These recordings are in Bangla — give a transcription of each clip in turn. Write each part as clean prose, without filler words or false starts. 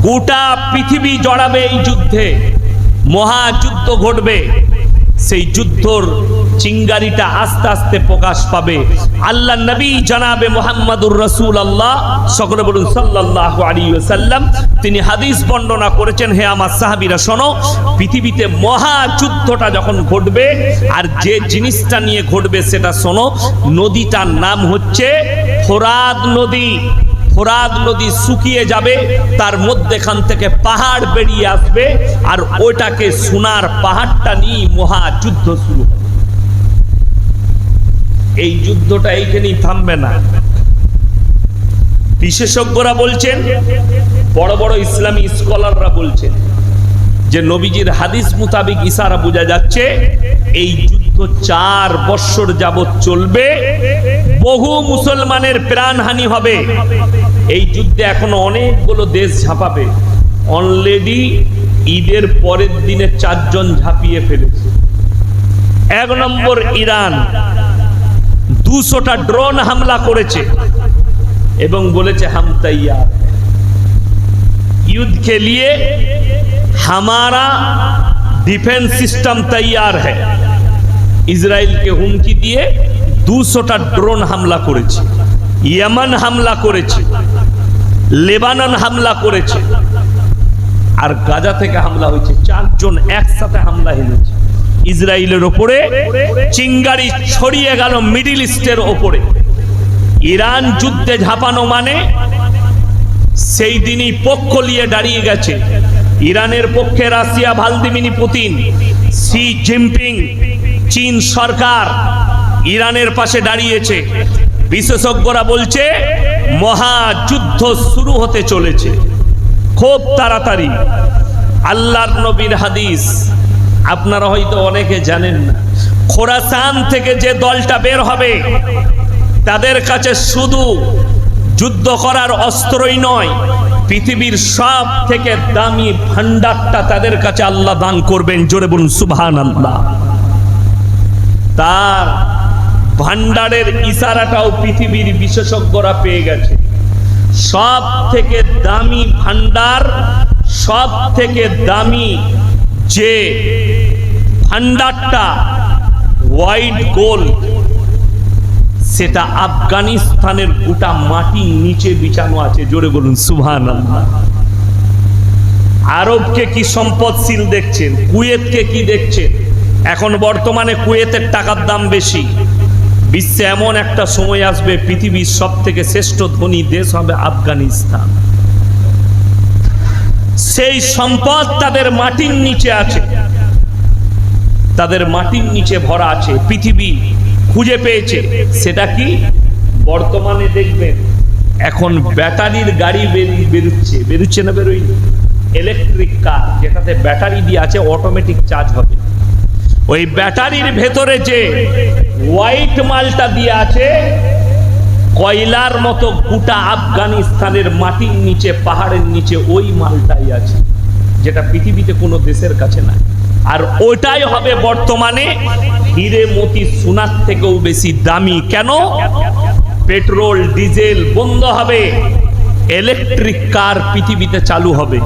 গোটা পৃথিবী জড়াবে এই যুদ্ধে, মহাযুদ্ধ ঘটবে। সেই যুদ্ধর চিঙ্গারিটা আস্তে আস্তে প্রকাশ পাবে। আল্লাহ নবী জনাবে মুহাম্মদুর রাসূলুল্লাহ, সকলে বলুন সাল্লাল্লাহু আলাইহি ওয়াসাল্লাম, তিনি হাদিস বর্ণনা করেছেন, হে আমার সাহাবীরা শোনো, পৃথিবীতে মহাযুদ্ধটা যখন ঘটবে, আর যে জিনিসটা নিয়ে ঘটবে সেটা শোনো, নদীটার নাম হচ্ছে ফোরাত নদী। ফোরাত নদী শুকিয়ে যাবে, তার মধ্যেখান থেকে পাহাড় বেরিয়ে আসবে, আর ওটাকে সোনার পাহাড়টা নিয়ে মহাযুদ্ধ শুরু হবে। এই যুদ্ধটা এইখানেই থামবে না। বিশেষজ্ঞরা বলছেন, বড় বড় ইসলামী স্কলাররা বলছেন যে নবীজির হাদিস মোতাবেক ইশারা বোঝা যাচ্ছে এই যুদ্ধ 4 বছর যাবত চলবে, বহু মুসলমানের প্রাণহানি হবে। এই যুদ্ধে এখনো অনেকগুলো দেশ ঝাঁপাবে। অলরেডি ঈদের পরের দিনে 4 জন ঝাঁপিয়ে ফেলেছে। 1 নম্বর ইরান 200টা ড্রোন হামলা করেছে এবং বলেছে হাম তৈয়ার, युद्ध के लिए हमारा डिफेंस सिस्टम तैयार है। ইসরায়েলকে হুমকি দিয়ে 200টা ড্রোন হামলা করেছে, ইয়েমেন হামলা করেছে, লেবানন হামলা করেছে, আর গাজা থেকে হামলা হয়েছে। 4 জন একসাথে হামলা হেলেছে ইসরায়েলের ওপরে। চিঙ্গারি ছড়িয়ে গেল মিডল ইস্টের ওপরে। ইরান যুদ্ধে ঝাঁপানো মানে সেই দিনই পক্ষ নিয়ে দাঁড়িয়ে গেছে। ইরানের পক্ষে Russia Vladimir Putin, Xi Jinping, চীন সরকার ইরানের পাশে দাঁড়িয়েছে। বিশেষজ্ঞরা বলছে মহাযুদ্ধ শুরু হতে চলেছে খুব তাড়াতাড়ি। আল্লাহর নবীর হাদিস আপনারা হয়তো অনেকে জানেন না, খোরাসান থেকে যে দলটা বের হবে তাদের কাছে শুধু যুদ্ধ করার অস্ত্রই নয়, পৃথিবীর সব থেকে দামি ভান্ডারটা তাদের কাছে আল্লাহ দান করবেন। জোরে বলুন সুবহানাল্লাহ। তার ভান্ডারের ইশারাটাও পৃথিবীর বিশেষজ্ঞরা পেয়ে গেছে। সব থেকে দামি ভান্ডার, সব থেকে দামি যে ভান্ডারটা হোয়াইট গোল্ড, সেটা আফগানিস্তানের গোটা মাটির নিচে বিছানো আছে। জোরে বলুন সুবহানাল্লাহ। আরবকে কি সম্পদশীল দেখছেন, কুয়েতকে কি দেখছেন? এখন বর্তমানে কুয়েতের টাকার দাম বেশি। বিশ্বে এমন একটা সময় আসবে পৃথিবীর সব থেকে শ্রেষ্ঠ ধনী দেশ হবে আফগানিস্তান। সেই সম্পদ তাদের মাটির নিচে আছে, তাদের মাটির নিচে ভরা আছে। পৃথিবী খুঁজে পেয়েছে। সেটা কি? বর্তমানে দেখবেন এখন ব্যাটারির গাড়ি বেরোচ্ছে না, বেরোয়নি? ইলেকট্রিক কার, যেটাতে ব্যাটারি দিয়ে আছে, অটোমেটিক চার্জ হবে। ওই ব্যাটারির ভেতরে যে হোয়াইট মালটা দিয়ে আছে, কয়লার মতো গোটা আফগানিস্তানের মাটির নিচে, পাহাড়ের নিচে ওই মালটাই আছে, যেটা পৃথিবীতে কোনো দেশের কাছে নাই। আর ওটাই হবে বর্তমানে হিরে মতি সোনার থেকেও বেশি দামি। কেন? পেট্রোল ডিজেল বন্ধ হবে, ইলেকট্রিক কার পৃথিবীতে চালু হবে।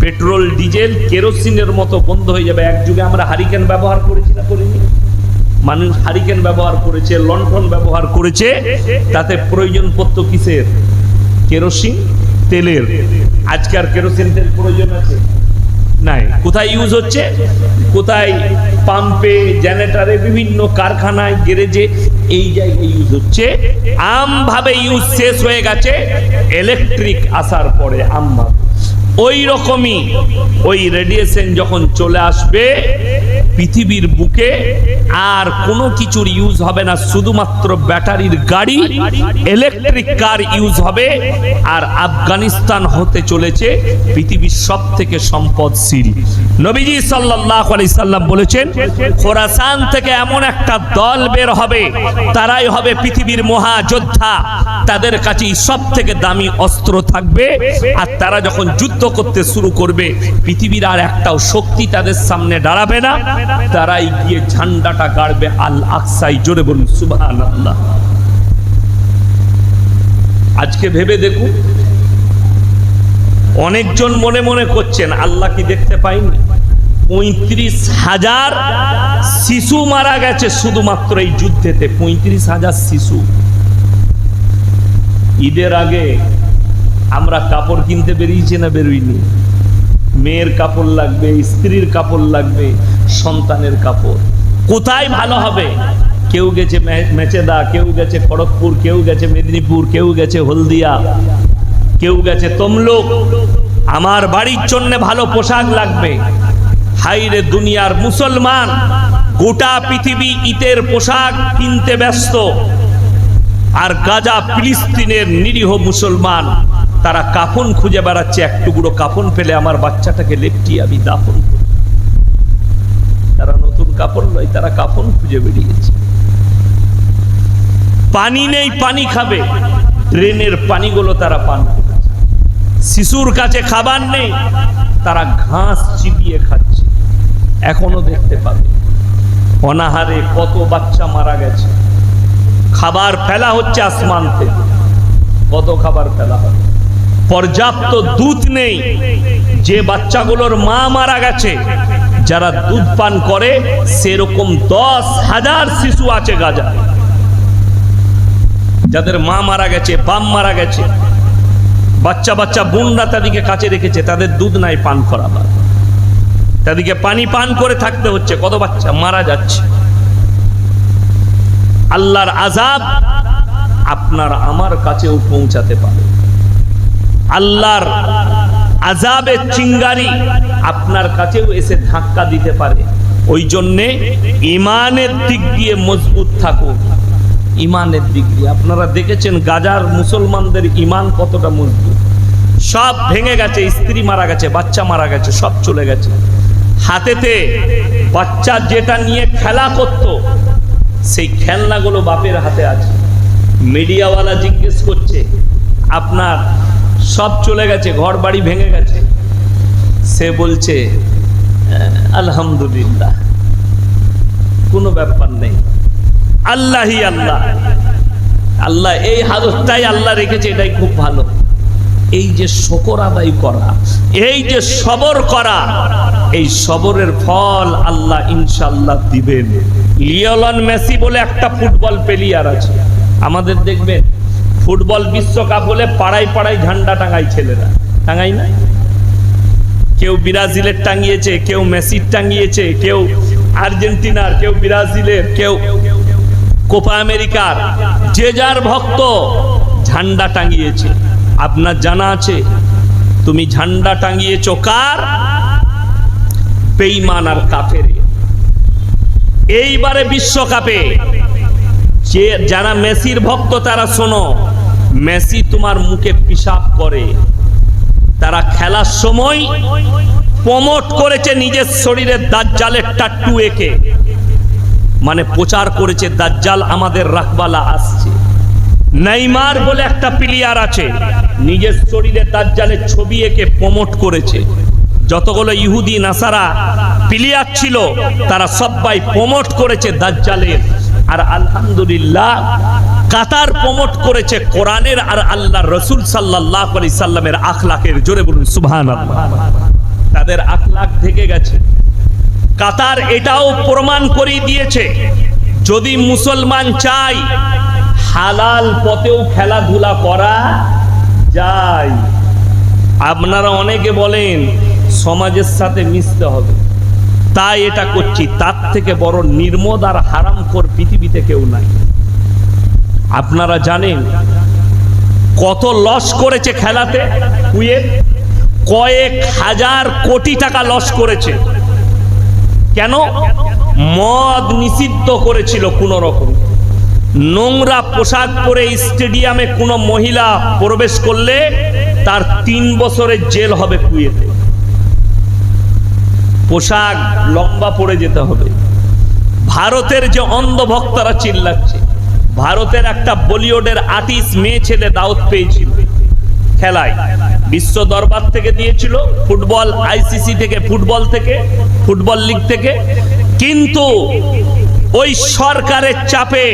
পেট্রোল ডিজেল কেরোসিনের মতো বন্ধ হয়ে যাবে। এক যুগে আমরা হারিকেন ব্যবহার করেছি না, করিনি? মানুষ হারিকেন ব্যবহার করেছে, লণ্ঠন ব্যবহার করেছে, তাতে প্রয়োজন পড়তো কিসের? কেরোসিন তেলের। আজকে আর কেরোসিন তেল প্রয়োজন আছে? নাই। কোথায় ইউজ হচ্ছে? কোথায়? পাম্পে, জেনারেটরে, বিভিন্ন কারখানায়, গ্যারেজে, এই জায়গায় ইউজ হচ্ছে। আমভাবে ইউজ শেষ হয়ে গেছে ইলেকট্রিক আসার পরে আমভাবে। ওই রকমই ওই রেডিয়েশন যখন চলে আসবে পৃথিবীর বুকে, আর কোনো কিছুর ইউজ হবে না, শুধুমাত্র ব্যাটারির গাড়ি, ইলেকট্রিক কার ইউজ হবে। আর আফগানিস্তান হতে চলেছে পৃথিবীর সব থেকে সম্পদশীল। নবীজি সাল্লাল্লাহু আলাইহি সাল্লাম বলেছেন, খোরাসান থেকে এমন একটা দল বের হবে, তারাই হবে পৃথিবীর মহাযোদ্ধা। তাদের কাছেই সব থেকে দামি অস্ত্র থাকবে, আর তারা যখন যুদ্ধ করতে শুরু করবে পৃথিবীর আর একটাও শক্তি তাদের সামনে দাঁড়াবে না। তারাই গিয়ে ঝান্ডাটা গাড়বে আল আকসায়। জোরে বলুন সুবহানাল্লাহ। আজকে ভেবে দেখুন, অনেকজন মনে মনে করছেন আল্লাহ কি দেখতে পাইনি? 35,000 শিশু মারা গেছে শুধুমাত্র এই যুদ্ধেতে। 35,000 শিশু। ঈদের আগে আমরা কাপড় কিনতে বেরিয়েছি না বেরোইনি? মেয়ের কাপড় লাগবে, স্ত্রীর কাপড় লাগবে, সন্তানের কাপড়। কোথায় ভালো হবে? কেউ গেছে মেচেদা, কেউ গেছে খড়গপুর, কেউ গেছে মেদিনীপুর, কেউ গেছে হলদিয়া, কেউ গেছে তমলুক। আমার বাড়ির জন্য ভালো পোশাক লাগবে। হাইরে দুনিয়ার মুসলমান, গোটা পৃথিবী ঈদের পোশাক কিনতে ব্যস্ত, আর গাজা ফিলিস্তিনের নিরীহ মুসলমান তারা কাফন খুঁজে বেড়াচ্ছে। এক টুকরো কাফন পেলে আমার বাচ্চাটাকে লেপটিয়ে আমি দাফন করি। তারা নতুন কাপড় নয়, তারা কাফন খুঁজে বেরিয়েছে। পানি নেই, পানি খাবে, ড্রেনের পানিগুলো তারা পান করছে। শিশুর কাছে খাবার নেই, তারা ঘাস চিবিয়ে খাচ্ছে। এখনো দেখতে পাবে অনাহারে কত বাচ্চা মারা গেছে। খাবার ফেলা হচ্ছে আসমান থেকে, কত খাবার ফেলা হবে। পর্যাপ্ত দুধ নেই। যে বাচ্চাগুলোর মা মারা গেছে, যারা দুধ পান করে, সেরকম 10,000 শিশু আছে গাজায়, যাদের মা মারা গেছে, বাপ মারা গেছে। বাচ্চা বাচ্চা বোনরা তাদেরকে কাছে রেখেছে, তাদের দুধ নাই পান করাবার, তাদেরকে পানি পান করে থাকতে হচ্ছে। কত বাচ্চা মারা যাচ্ছে। আল্লাহর আযাব আপনার আমার কাছেও পৌঁছাতে পারে। আল্লাহর আযাবের চিঙ্গারি আপনার কাছেও এসে ধাক্কা দিতে পারে। ওই জন্যে ইমানের দিক দিয়ে মজবুত থাকুন। ইমানের দিক দিয়ে আপনারা দেখেছেন গাজার মুসলমানদের ইমান কতটা মজবুত। সব ভেঙে গেছে, স্ত্রী মারা গেছে, বাচ্চা মারা গেছে, সব চলে গেছে। হাতেতে বাচ্চা যেটা নিয়ে খেলা করত, সেই খেলনাগুলো বাপের হাতে আছে। মিডিয়াওয়ালা জিজ্ঞেস করছে আপনার সব চলে গেছে, ঘর বাড়ি ভেঙে গেছে। সে বলছে আলহামদুলিল্লাহ, কোনো ব্যাপার নেই, আল্লাহই আল্লাহ। আল্লাহ এই হাদতটাই আল্লাহ রেখেছে, এটাই খুব ভালো। এই যে শুকর আদায় করা, এই যে সবর করা, এই সবরের ফল আল্লাহ ইনশাআল্লাহ দিবেন। লিওনেল মেসি বলে একটা ফুটবল প্লেয়ার আছে, আমাদের দেখবেন ফুটবল বিশ্বকাপ হলে পাড়ায় পাড়ায় ঝান্ডা টাঙায় ছেলেরা, টাঙাই না? কেউ ব্রাজিলের টাঙিয়েছে, কেউ মেসির টাঙিয়েছে, কেউ আর্জেন্টিনার, কেউ ব্রাজিলের, কেউ কোপা আমেরিকার। যে যার ভক্ত ঝান্ডা টাঙিয়েছে। আপনার জানা আছে তুমি ঝান্ডা টাঙিয়েছো কার? বেঈমান আর কাফের। এইবারে বিশ্বকাপে যে যারা মেসির ভক্ত তারা শোনো, মেসি তোমার মুখে পিশাব করে। তারা খেলার সময় প্রমোট করেছে নিজের শরীরের দাজ্জালের টাট্টু এঁকে, মানে প্রচার করেছে দাজ্জাল আমাদের রাখবালা আসছে। নেইমার বলে একটা প্লেয়ার আছে, নিজের শরীরে দাজ্জালের ছবি এঁকে প্রমোট করেছে। যতগুলো ইহুদি নাসারা প্লেয়ার ছিল তারা সবাই প্রমোট করেছে দাজ্জালের। আর আলহামদুলিল্লাহ কাতার প্রমোট করেছে কোরআনের আর আল্লাহর রাসূল সাল্লাল্লাহু আলাইহি সাল্লামের আখলাকের। জোরে বলুন সুবহানাল্লাহ। তাদের আখলাক থেকে গেছে। কাতার এটাও প্রমাণ করে দিয়েছে, যদি মুসলমান চায় হালাল পথেও খেলাধুলা করা যায়। আপনারা অনেকে বলেন সমাজের সাথে মিশতে হবে, তাই এটা করছি। তার থেকে বড় নির্মদ আর হারামখোর পৃথিবীতে কেউ নাই। আপনারা জানেন কত লস করেছে খেলাতে? কুয়েত কয়েক হাজার কোটি টাকা লস করেছে। কেন? মদ নিষিদ্ধ করেছিল কোন রকম। নোংরা পোশাক পরে স্টেডিয়ামে কোনো মহিলা প্রবেশ করলে তার 3 বছরের জেল হবে কুয়েতে। পোশাক লম্বা পরে যেতে হবে। ভারতের যে অন্ধভক্তরা চিল্লাচ্ছে, ভারতের একটা বলিউডের আর্টিস্ট মেয়ে ছেলে দাওয়াত পেয়েছিল খেলায়, বিশ্ব দরবার থেকে দিয়েছিল, ফুটবল আইসিসি থেকে, ফুটবল লিগ থেকে। কিন্তু ওই সরকারের চাপে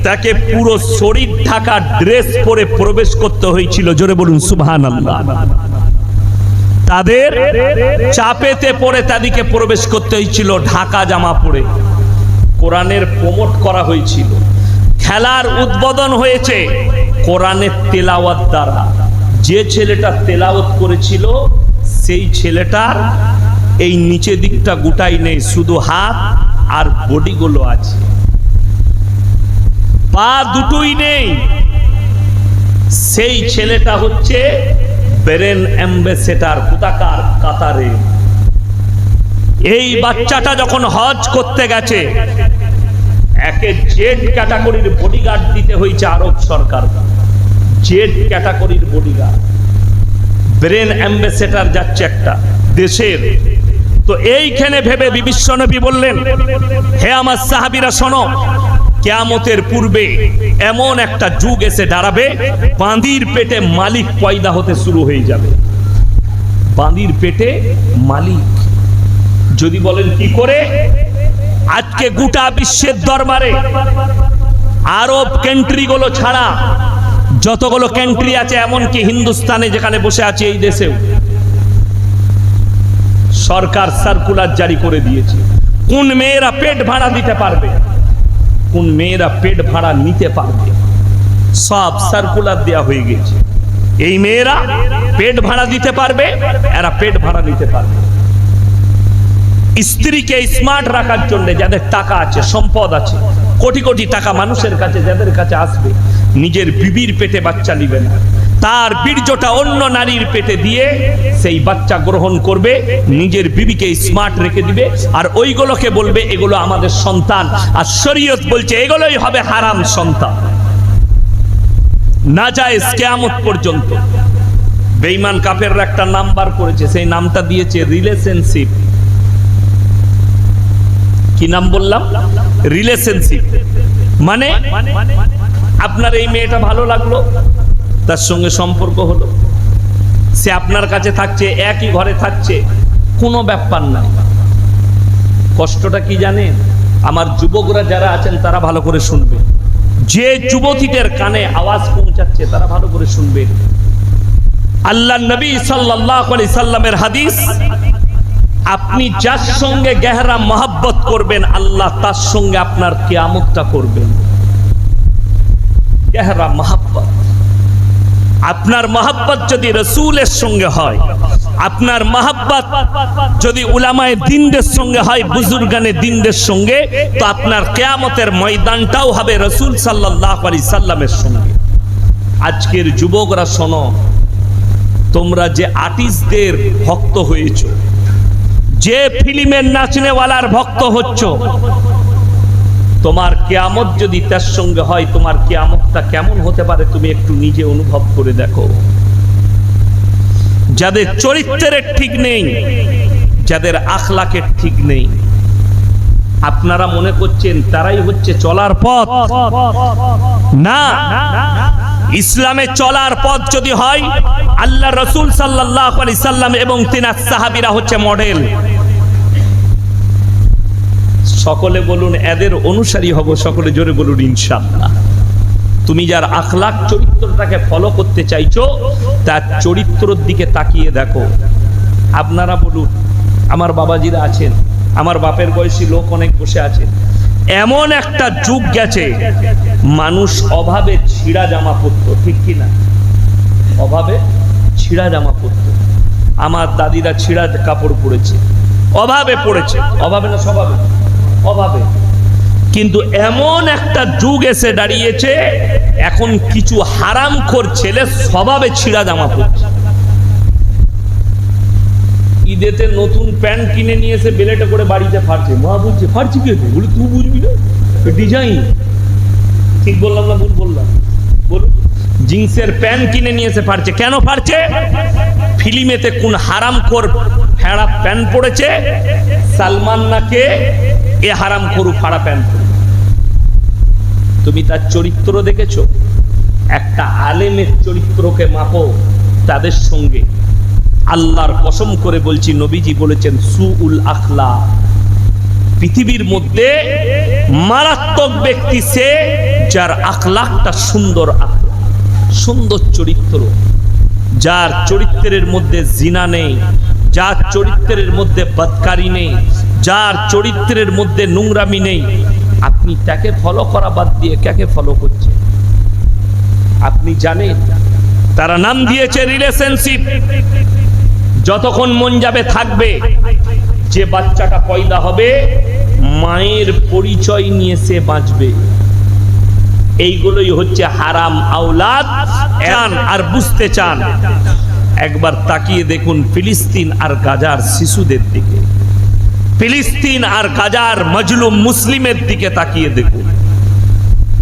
তাকে পুরো শরীর ঢাকা ড্রেস পরে প্রবেশ করতে হয়েছিল। জোরে বলুন সুবহানাল্লাহ। তাদের চাপেতে পড়ে তাদেরকে প্রবেশ করতে হয়েছিল ঢাকা জামা পরে। কোরআনের প্রমোট করা হয়েছিল, খেলার উদ্বোধন হয়েছে কোরআনের তেলাওয়াত দ্বারা। যে ছেলেটা তেলাওয়াত করেছিল সেই ছেলেটার এই নিচে দিকটা গোটাই নেই, শুধু হাত আর বডিগুলো আছে, পা দুটোই নেই। সেই ছেলেটা হচ্ছে ব্রেন অ্যাম্বাসেডর কোথাকার? কাতারে। এই বাচ্চাটা যখন হজ করতে গেছে, একে জেড ক্যাটাগরির বডিগার্ড দিতে হয়েছে আরব সরকার, জেড ক্যাটাগরির বডিগার্ড। ব্রেন অ্যাম্বাসেডর যাচ্ছে একটা দেশের। তো এইখানে ভেবে বিশ্বনবী বললেন, হে আমার সাহাবীরা শোনো, কিয়ামতের পূর্বে এমন একটা যুগ এসে দাঁড়াবে, বাঁদির পেটে মালিক পয়দা হতে শুরু হয়ে যাবে। বাঁদির পেটে মালিক। যদি বলেন কি করে? আজকে গোটা বিশ্বের দরবারে আরব কান্ট্রিগুলো ছাড়া যতগুলো কান্ট্রি আছে, এমনকি হিন্দুস্তানে যেখানে বসে আছে এই দেশেও সরকার সার্কুলার জারি করে দিয়েছে কোন মেয়েরা পেট ভাড়া দিতে পারবে, কোন মেয়েরা পেট ভাড়া নিতে পারবে, সব সার্কুলার দেয়া হয়ে গেছে। এই মেয়েরা পেট ভাড়া দিতে পারবে, এরা পেট ভাড়া নিতে পারবে। স্ত্রীকে স্মার্ট রাখার জন্য যাদের টাকা আছে, সম্পদ আছে, কোটি কোটি টাকা মানুষের কাছে যাদের কাছে আসবে, নিজের বিবির পেটে বাচ্চা নিবে না, তার বীর্যটা অন্য নারীর পেটে দিয়ে সেই বাচ্চা গ্রহণ করবে, নিজের বিবিকে স্মার্ট রেখে দিবে, আর ওইগুলোকে বলবে এগুলো আমাদের সন্তান। আর শরীয়ত বলছে এগুলোই হবে হারাম সন্তান, নাজায়েজ কিয়ামত পর্যন্ত। বেঈমান কাফেররা একটা নাম বার করেছে, সেই নামটা দিয়েছে রিলেশনশিপ। কি নাম বললাম? রিলেশনশিপ। মানে আপনার এই মেয়েটা ভালো লাগলো, তার সঙ্গে সম্পর্ক হলো, সে আপনার কাছে থাকছে, একই ঘরে থাকছে, কোনো ব্যাপার না। কষ্টটা কি জানেন? আমার যুবকরা যারা আছেন তারা ভালো করে শুনবে, যে যুবতীদের কানে আওয়াজ পৌঁছাচ্ছে তারা ভালো করে শুনবে। আল্লাহ নবী সাল্লাল্লাহু আলাইহি সাল্লামের হাদিস, আপনি যার সঙ্গে গহরা মহব্বত করবেন, আল্লাহ তার সঙ্গে আপনার কিয়ামতটা করবেন। গহরা মহব্বত, আপনার মহব্বত যদি রাসূলের সঙ্গে হয়, আপনার মহব্বত যদি উলামায়ে দ্বীনদের সঙ্গে হয়, বুজুর্গানে দ্বীনদের সঙ্গে, তো আপনার কিয়ামতের ময়দানটাও হবে রাসূল সাল্লাল্লাহু আলাইহি সাল্লামের সঙ্গে। আজকের যুবকরা শোনো, তোমরা যে আর্টিস্টদের ভক্ত হয়েছো, যে ফিল্মের নাচনেওয়ালার ভক্ত হচ্ছ, তোমার কিয়ামত যদি তার সঙ্গে হয়, তোমার কিয়ামতটা কেমন হতে পারে তুমি একটু নিজে অনুভব করে দেখো। যাদের চরিত্রের ঠিক নেই, যাদের আখলাকের ঠিক নেই, আপনারা মনে করছেন তারাই হচ্ছে চলার পথ? না, ইসলামে চলার পথ যদি হয়, আল্লাহ রাসূল সাল্লাল্লাহু আলাইহি সাল্লাম এবং তিনার সাহাবীরা হচ্ছে মডেল। সকলে বলুন এদের অনুসারী হব, সকলে জোরে বলুন ইনশাআল্লাহ। তুমি যার আখলাক চরিত্রটাকে ফলো করতে চাইছো, তার চরিত্রের দিকে তাকিয়ে দেখো। আপনারা বলুন, আমার বাবাজিরা আছেন, আমার বাপের বয়সী লোক অনেক বসে আছেন, এমন একটা যুগ গেছে মানুষ অভাবে ছিঁড়া জামা পরত, ঠিক কি না? অভাবে ছিঁড়া জামা পরত। আমার দাদিরা ছিঁড়া কাপড় পরেছে, অভাবে পড়েছে, অভাবে না স্বভাবে, অভাবে। কিন্তু এমন একটা যুগ এসে দাঁড়িয়েছে, এখন কিছু হারামখোর ছেলে স্বভাবে ছিঁড়া জামা পরছে। ঈদেতে নতুন প্যান্ট কিনে নিয়ে এসে বেলেটে করে বাড়িতে ফাড়ছে। মা বলছে ফাড়ছি কে? বলে তুই বুঝবি না, ডিজাইন। ঠিক বললাম না ভুল বললাম? বলুন। জিন্সের প্যান্ট কিনে নিয়ে এসে ফাড়ছে। কেন ফাড়ছে? ফিল্মেতে কোন হারামখোর ফেড়া প্যান্ট পড়েছে, সালমান নাকে এ হারামখোর ফাড়া প্যান্ট পরে। তুমি তার চরিত্র দেখেছো? একটা আলেমের চরিত্রকে মাপো তাদের সঙ্গে। আল্লাহর কসম করে বলছি, নবীজি বলেছেন সুউল আখলা, পৃথিবীর মধ্যে মারাত্মক ব্যক্তি সে যার আখলাকটা সুন্দর, সুন্দর চরিত্র, যার চরিত্রের মধ্যে জিনা নেই, যার চরিত্রের মধ্যে বদকারি নেই, যার চরিত্রের মধ্যে নোংরামি নেই, আপনি তাকে ফলো করা বাদ দিয়ে কাকে ফলো করছেন? আপনি জানেন তারা নাম দিয়েছে রিলেশনশিপ। যতক্ষণ মন যাবে থাকবে। যে বাচ্চাটা পয়দা হবে মায়ের পরিচয় নিয়ে সে বাঁচবে। এইগুলোই হচ্ছে হারাম আওলাদ। আর বুঝতে চান একবার তাকিয়ে দেখুন ফিলিস্তিন আর গাজার শিশুদের দিকে, ফিলিস্তিন আর গাজার মজলুম মুসলিমের দিকে তাকিয়ে দেখুন।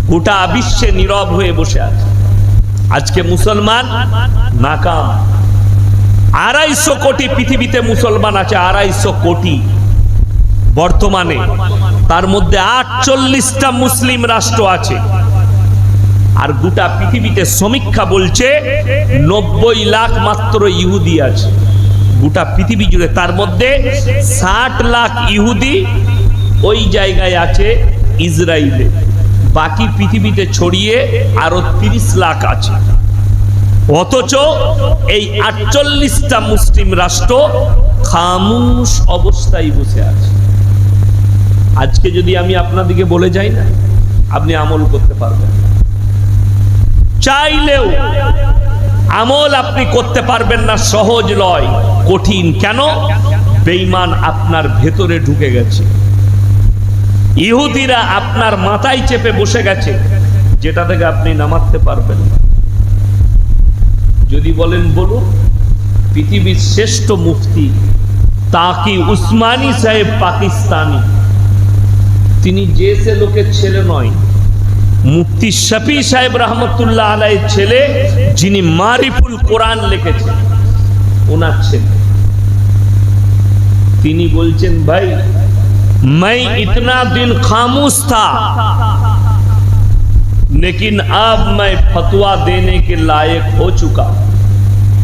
গোটা বিশ্বে নীরব হয়ে বসে আছে। আজকে মুসলমান নাকাম। 250 কোটি পৃথিবীতে মুসলমান আছে, 250 কোটি বর্তমানে। তার মধ্যে 48টা মুসলিম রাষ্ট্র আছে। আর গোটা পৃথিবীতে সমীক্ষা বলছে 90 লাখ মাত্র ইহুদি আছে গোটা পৃথিবী জুড়ে। তার মধ্যে 60 লাখ ইহুদি ওই জায়গায় আছে ইসরায়েলে। বাকি পৃথিবীতে ছড়িয়ে আরো 30 লাখ আছে। অথচ এই 48টা মুসলিম রাষ্ট্র খামোশ অবস্থায় বসে আছে। আজকে যদি আমি আপনাদেরকে বলে যাই না, আপনি আমল করতে পারবেন না। চাইলেও আমল আপনি করতে পারবেন না। সহজ নয়, কঠিন। কেন? বেঈমান আপনার ভেতরে ঢুকে গেছে। ইহুদিরা আপনার মাথায় চেপে বসে গেছে, যেটা থেকে আপনি নামাতে পারবেন না। যদি বলেন বলুন, পৃথিবীর শ্রেষ্ঠ মুফতি তাকি উসমানী সাহেব পাকিস্তানি, তিনি যে সে লোকের ছেলে নয়, মুফতি শফি সাহেব রহমতুল্লাহ আলাইহির ছেলে, যিনি মারিফুল কোরআন লিখেছেন, ওনার ছেলে। তিনি বলছেন, ভাই मैं इतना दिन खामोश था, लेकिन अब मैं फतवा देने के लायक हो चुका।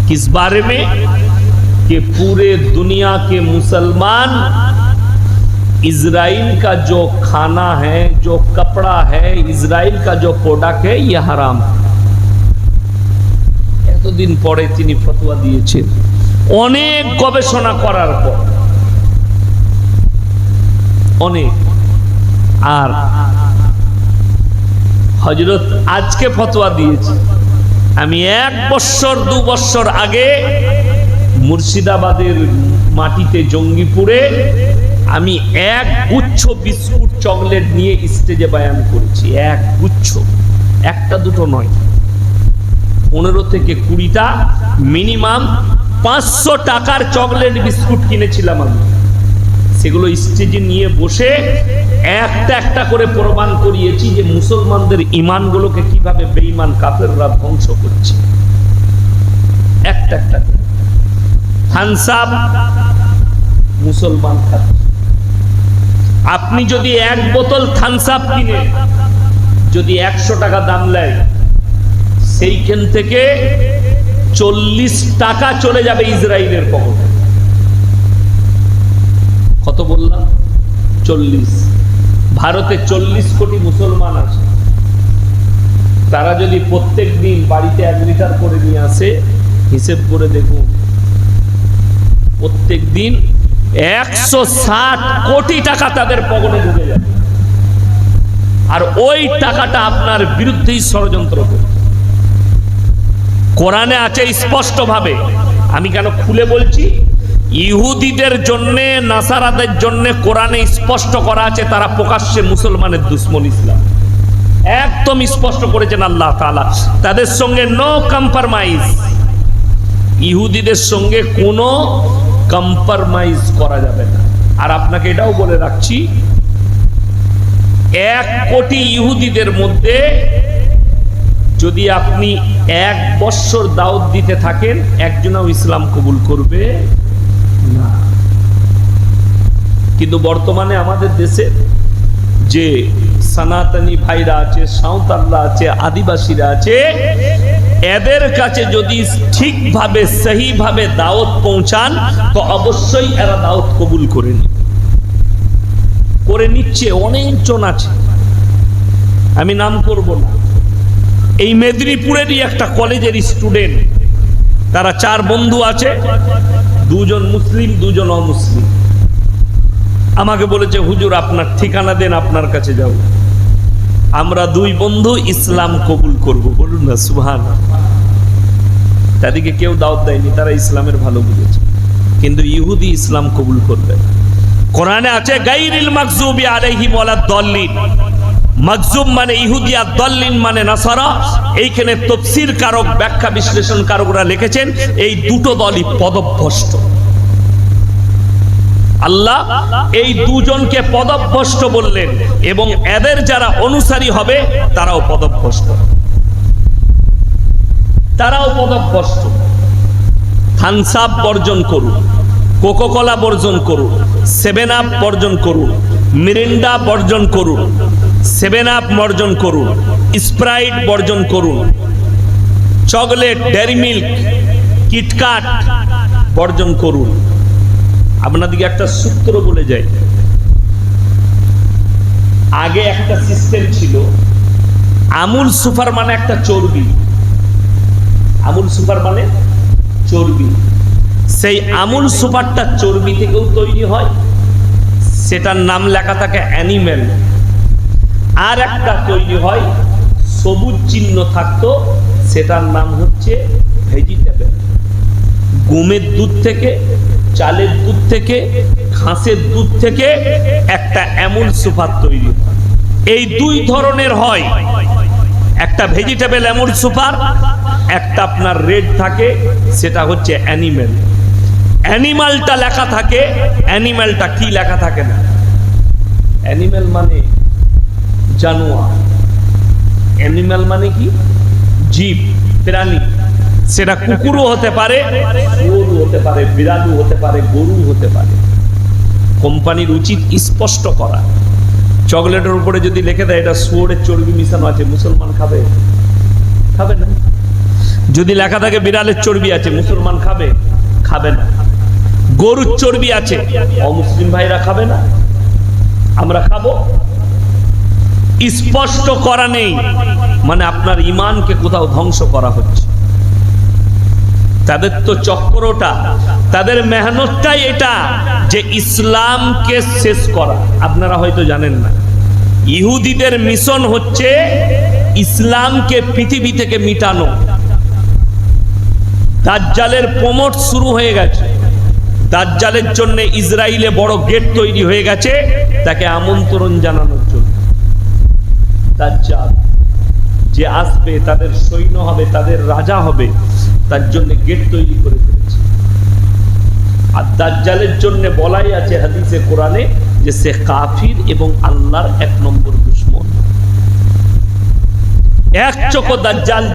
किस बारे में? कि पूरे दुनिया के मुसलमान इजराइल का जो खाना है, जो कपड़ा है, इजराइल का जो प्रोडक्ट है, ये हराम है। এতদিন পরে তিনি ফতোয়া দিয়েছেন, অনেক গবেষণা করার পর, অনেক। আর হযরত আজকে ফতোয়া দিয়েছে। আমি 1 বছর 2 বছর আগে মুর্শিদাবাদের মাটিতে জঙ্গিপুরে আমি 1 গুচ্ছ বিস্কুট চকলেট নিয়ে স্টেজে বয়ান করেছি। 1 গুচ্ছ, একটা দুটো নয়, 15 থেকে 20টা মিনিমাম 500 টাকার চকলেট বিস্কুট কিনেছিলাম আমি। সেগুলো স্টেজে নিয়ে বসে একটা একটা করে প্রমাণ করিয়েছি যে মুসলমানদের ইমানগুলোকে কিভাবে বেঈমান কাফেররা ধ্বংস করছে। একটা একটা থামস আপ মুসলমান খাচ্ছে। আপনি যদি 1 বোতল থামস আপ কিনে যদি 100 টাকা দাম নেয়, সেইখান থেকে 40 টাকা চলে যাবে ইসরায়েলের পকেটে। কত বললাম? 40। ভারতে 40 কোটি মুসলমান আছে। তারা যদি প্রত্যেক দিন বাড়িতে 1 লিটার করে নিয়ে আসে, হিসেব করে দেখুন, প্রত্যেক দিন 160 কোটি টাকা তাদের পকেটে ঢুকে যাবে। আর ওই টাকাটা আপনার বিরুদ্ধেই ষড়যন্ত্র করে। কোরআনে আছে স্পষ্ট ভাবে। আমি কেন খুলে বলছি? ইহুদিদের জন্য, নাসারাদের জন্য কোরআনে স্পষ্ট করা আছে তারা প্রকাশ্যে মুসলমানের দুশমন। ইসলাম একদম স্পষ্ট করেছেন আল্লাহ তাআলা, তাদের সঙ্গে নো কম্প্রোমাইজ। ইহুদিদের সঙ্গে কোনো কম্প্রোমাইজ করা যাবে না। আর আপনাকে এটাও বলে রাখছি, 1 কোটি ইহুদিদের মধ্যে যদি আপনি 1 বছর দাওয়াত দিতে থাকেন, একজনও ইসলাম কবুল করবে না। কিন্তু বর্তমানে আমাদের দেশে যে সনাতনী ভাইরা আছে, সাঁওতালরা আছে, আদিবাসীরা আছে, এদের কাছে যদি ঠিকভাবে সহিভাবে দাওয়াত পৌঁছান তো অবশ্যই এরা দাওয়াত কবুল করে নিচ্ছে। অনেকজন আছে, আমি নাম করব না। এই মেদিনীপুরেরই একটা কলেজের স্টুডেন্ট, তারা 4 বন্ধু আছে, দুজন মুসলিম দুজন অমুসলিম। আমাকে বলেছে হুজুর আপনার ঠিকানা দেন, আপনার কাছে যাব। আমরা দুই বন্ধু ইসলাম কবুল করব। বলুন না সুবহানাল্লাহ। তাদেরকে কেউ দাওয়াত দেয়নি, তারা ইসলামের ভালো বুঝেছে, কিন্তু ইহুদি ইসলাম কবুল করবে। কোরআনে আছে গায়রিল মাগযুবি আলাইহিম ওয়ালাদ দাল্লিন। মাগযুব মানে ইহুদি আর দাল্লিন মানে নাসারা। এইখানে তাফসীর কারক, ব্যাখ্যা বিশ্লেষণ কারকরা লিখেছেন এই দুটো দলই পদভ্রষ্ট। আল্লাহ এই দুজনকে পদভ্রষ্ট বললেন এবং এদের যারা অনুসারী হবে তারাও পদভ্রষ্ট, তারাও পদভ্রষ্ট। থামস আপ বর্জন করুন, কোকাকোলা বর্জন করুন, 7 আপ বর্জন করুন, মিরিন্ডা বর্জন করুন, 7 আপ বর্জন করুন, স্প্রাইট বর্জন করুন, চকলেট, ডেয়ারি মিল্ক, কিটকাট বর্জন করুন। আপনাদেরকে একটা সূত্র বলে যাই। আগে একটা সিস্টেম ছিল, আমুল সুপার মানে একটা চর্বি, আমুল সুপার মানে চর্বি। সেই আমুল সুপারটা চর্বি থেকেও তৈরি হয়, সেটার নাম লেখা থাকে অ্যানিমেল। আর একটা তৈরি হয়, সবুজ চিহ্ন থাকতো, সেটার নাম হচ্ছে ভেজিটেবল। গমের দুধ থেকে, চালের দুধ থেকে, ঘাসের দুধ থেকে একটা আমুল সুপার তৈরি হয়। এই দুই ধরনের হয়, একটা ভেজিটেবল আমুল সুপার, একটা আপনার রেড থাকে, সেটা হচ্ছে অ্যানিমেল। অ্যানিমালটা লেখা থাকে, অ্যানিমালটা কি লেখা থাকে না। অ্যানিমেল মানে জানোয়ার, অ্যানিমাল মানে কি জীব, প্রাণী। সেটা কুকুরও হতে পারে, শুয়োরও হতে পারে, বিড়ালও হতে পারে, গরু হতে পারে। কোম্পানির উচিত স্পষ্ট করা। চকলেটের উপরে যদি লিখে দেয় এটা শুয়োরের চর্বি মিশানো আছে, মুসলমান খাবে? খাবে না। যদি লেখা থাকে বিড়ালের চর্বি আছে, মুসলমান খাবে? খাবে না। গরুর চর্বি আছে, অমুসলিম ভাইরা খাবে না? আমরা খাবো? স্পষ্ট করা নেই মানে আপনার ঈমানকে কোথাও ধ্বংস করা হচ্ছে। তাদের তো চক্রটা, তাদের মেহনতটাই এটা যে ইসলামকে শেষ করা। আপনারা হয়তো জানেন না, ইহুদিদের মিশন হচ্ছে ইসলামকে পৃথিবী থেকে মিটানো। দাজ্জালের প্রমোট শুরু হয়ে গেছে। দাজ্জালের জন্য ইসরায়েলে বড় গেট তৈরি হয়ে গেছে, তাকে আমন্ত্রণ জানানোর জন্য। দাজ্জাল যে আসবে, তাদের সৈন্য হবে, তাদের রাজা হবে, তার জন্য গেট তৈরি করে ফেলেছে। আর দাজ্জালের জন্য বলাই আছে হাদিসে কোরআনে যে সে কাফির এবং আল্লাহর 1 নম্বর দুশমন। এক চোখ দাজ্জাল